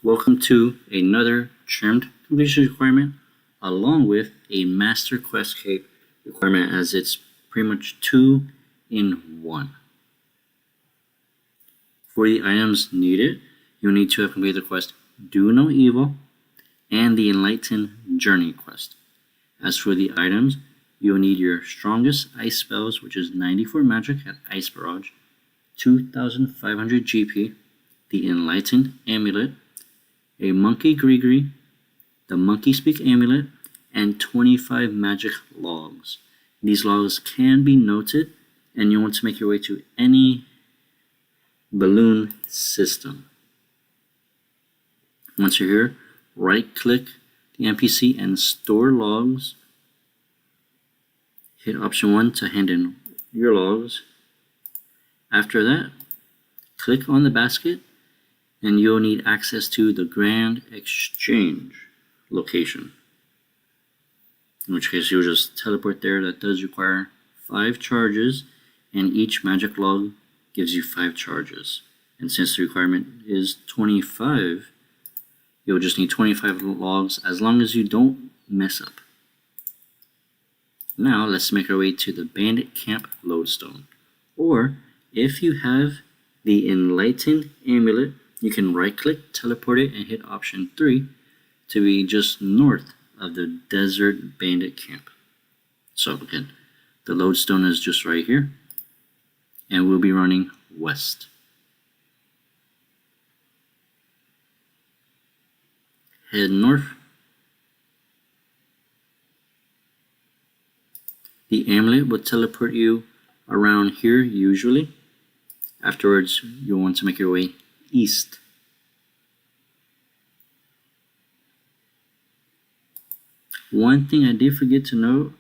Welcome to another trimmed completion requirement along with a Master Questcape requirement, as it's pretty much 2 in 1. For the items needed, you need to have completed the quest Do No Evil and the Enlightened Journey quest. As for the items, you'll need your strongest ice spells, which is 94 magic at Ice Barrage, 2500 GP, the Enlightened Amulet, a Monkey Grigri, the Monkey Speak Amulet, and 25 magic logs. These logs can be noted, and you want to make your way to any balloon system. Once you're here, right-click the NPC and store logs. Hit option 1 to hand in your logs. After that, click on the basket and you'll need access to the Grand Exchange location. In which case you'll just teleport there. That does require 5 charges, and each magic log gives you 5 charges. And since the requirement is 25, you'll just need 25 logs as long as you don't mess up. Now let's make our way to the Bandit Camp Lodestone. Or if you have the Enlightened Amulet, you can right-click, teleport it, and hit option 3 to be just north of the Desert Bandit Camp. So again, the lodestone is just right here, and we'll be running west. Head north. The amulet will teleport you around here usually. Afterwards, you'll want to make your way east. One thing I did forget to note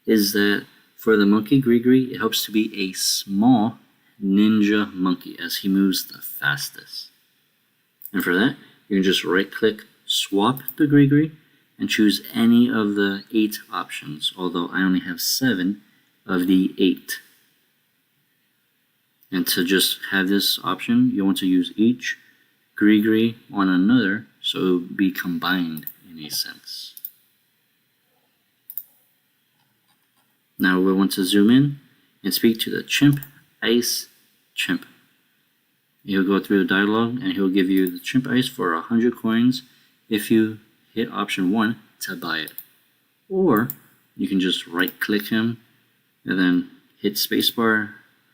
is that for the Monkey Grigri, it helps to be a small ninja monkey as he moves the fastest. And for that, you can just right-click, swap the Grigri, and choose any of the 8 options, although I only have 7 of the 8. And to just have this option, you want to use each Grigri on another, so it will be combined in a sense. Now we want to zoom in and speak to the Chimp Ice Chimp. He'll go through the dialogue and he'll give you the Chimp Ice for 100 coins if you hit option 1 to buy it. Or you can just right click him and then hit spacebar,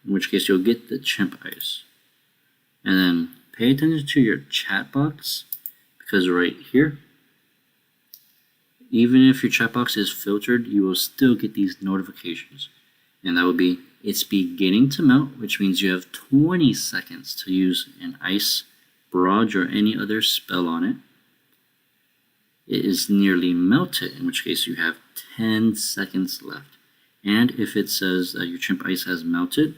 in which case you'll get the Chimp Ice. And then pay attention to your chat box, because right here, even if your chat box is filtered, you will still get these notifications. And that would be, it's beginning to melt, which means you have 20 seconds to use an Ice Barrage or any other spell on it. It is nearly melted, in which case you have 10 seconds left. And if it says that your Chimp Ice has melted,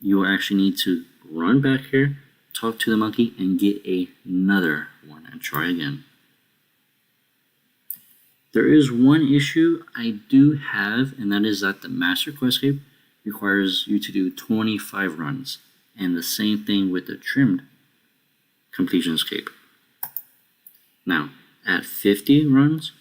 you will actually need to run back here, talk to the monkey, and get another one and try again. There is one issue I do have, and that is that the Master Questcape requires you to do 25 runs, and the same thing with the trimmed Completionscape. Now, at 50 runs,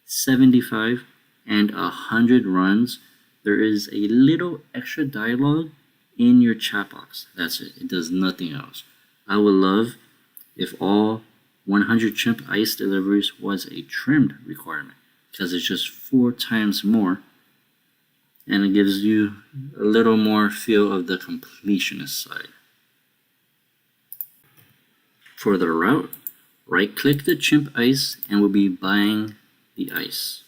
75, and 100 runs, there is a little extra dialogue in your chat box. That's it. It does nothing else. I would love if all 100 Chimp Ice deliveries was a trimmed requirement, because it's just 4 times more, and it gives you a little more feel of the completionist side. For the route, right-click the Chimp Ice and we'll be buying the ice.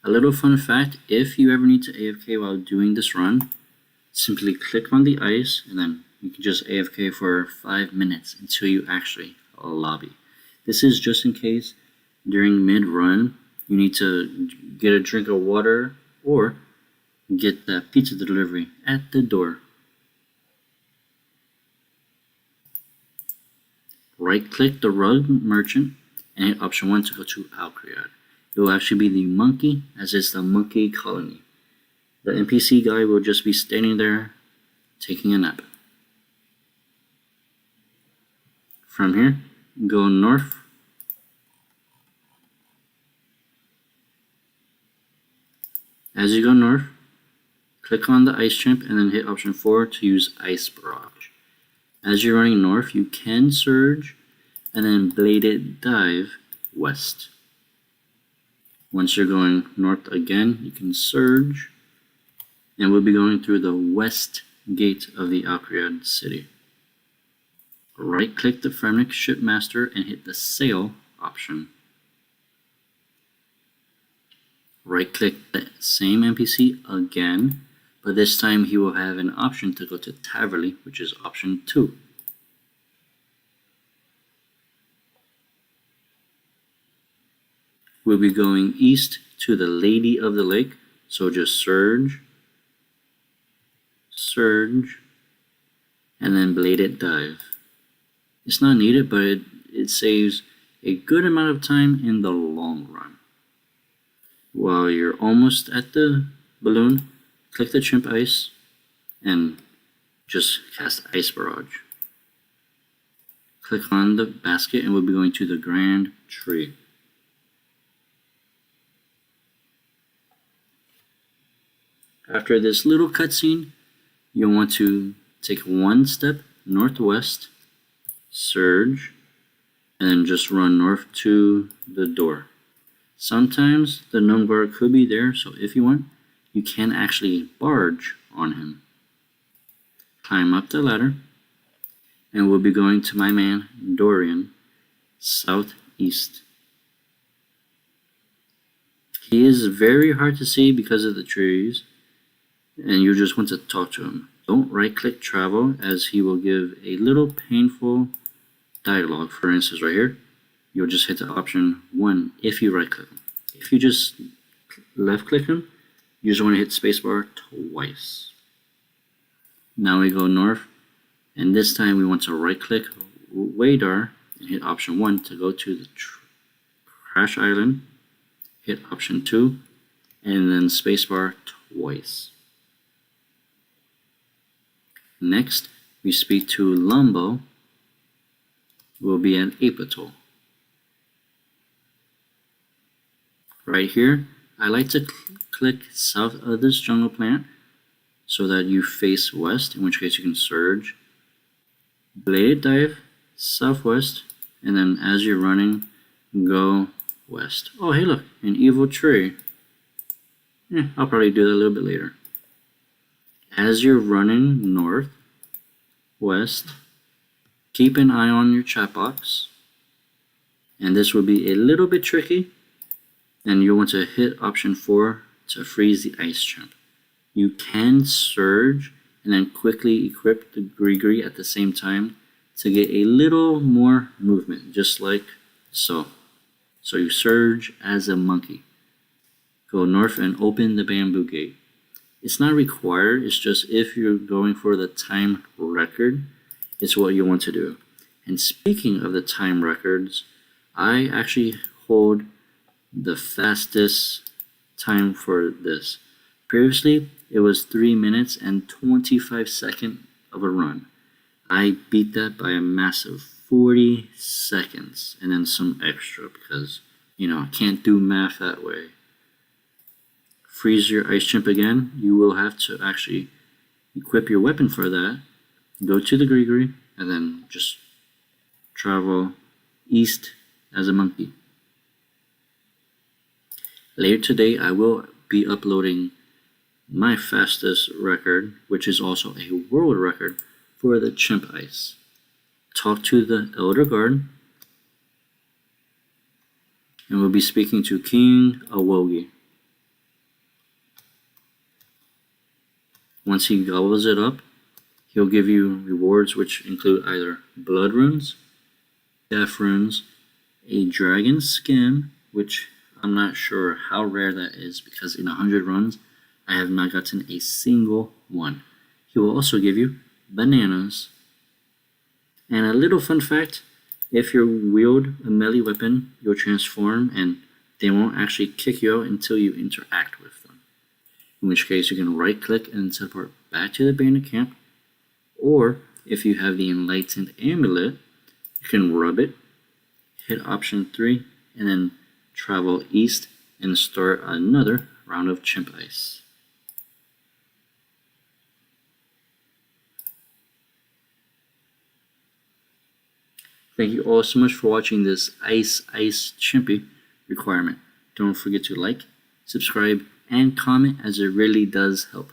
A little fun fact, if you ever need to AFK while doing this run, simply click on the ice and then you can just AFK for 5 minutes until you actually lobby. This is just in case during mid-run you need to get a drink of water or get that pizza delivery at the door. Right-click the Rug Merchant and hit option 1 to go to Alcread. It will actually be the monkey, as it's the monkey colony. The NPC guy will just be standing there taking a nap. From here, go north. As you go north, click on the Ice Chimp and then hit option 4 to use Ice Barrage. As you're running north, you can surge and then bladed dive west. Once you're going north again, you can surge, and we'll be going through the west gate of the Alcread city. Right click the Fremnik Shipmaster and hit the sail option. Right click the same NPC again, but this time he will have an option to go to Taverley, which is option 2. We'll be going east to the Lady of the Lake, so just surge, surge, and then bladed dive. It's not needed, but it saves a good amount of time in the long run. While you're almost at the balloon, click the Chimp Ice and just cast Ice Barrage. Click on the basket and we'll be going to the Grand Tree. After this little cutscene, you'll want to take one step northwest, surge, and then just run north to the door. Sometimes the gnome guard could be there, so if you want, you can actually barge on him. Climb up the ladder, and we'll be going to my man Dorian, southeast. He is very hard to see because of the trees, and you just want to talk to him. Don't right-click travel, as he will give a little painful dialogue. For instance, right here, you'll just hit the option 1 if you right-click him. If you just left-click him, you just want to hit spacebar twice. Now we go north, and this time we want to right-click Radar and hit option 1 to go to the Crash Island. Hit option 2, and then spacebar twice. Next, we speak to Lumbo. We'll be at Apatow. Right here, I like to click south of this jungle plant so that you face west, in which case you can surge, blade dive southwest, and then as you're running, go west. Oh, hey look, an evil tree. I'll probably do that a little bit later. As you're running north, west, keep an eye on your chat box, and this will be a little bit tricky, and you'll want to hit option 4 to freeze the Ice Chimp. You can surge and then quickly equip the Grigri at the same time to get a little more movement, just like so. So you surge as a monkey. Go north and open the bamboo gate. It's not required, it's just if you're going for the time record, it's what you want to do. And speaking of the time records, I actually hold the fastest time for this. Previously, it was 3 minutes and 25 seconds of a run. I beat that by a massive 40 seconds and then some extra because, I can't do math that way. Freeze your Ice Chimp again. You will have to actually equip your weapon for that. Go to the Grigri and then just travel east as a monkey. Later today, I will be uploading my fastest record, which is also a world record for the Chimp Ice. Talk to the Elder Guard, and we'll be speaking to King Awowogei. Once he gobbles it up, he'll give you rewards which include either blood runes, death runes, a dragon skin, which I'm not sure how rare that is because in 100 runs, I have not gotten a single one. He will also give you bananas. And a little fun fact, if you wield a melee weapon, you'll transform and they won't actually kick you out until you interact with them. In which case you can right click and teleport back to the bandit camp, or if you have the enlightened amulet, you can rub it hit option 3, and then travel east and start another round of Chimp Ice. Thank you all so much for watching this Ice Chimpy requirement. Don't forget to like, subscribe, and comment, as it really does help.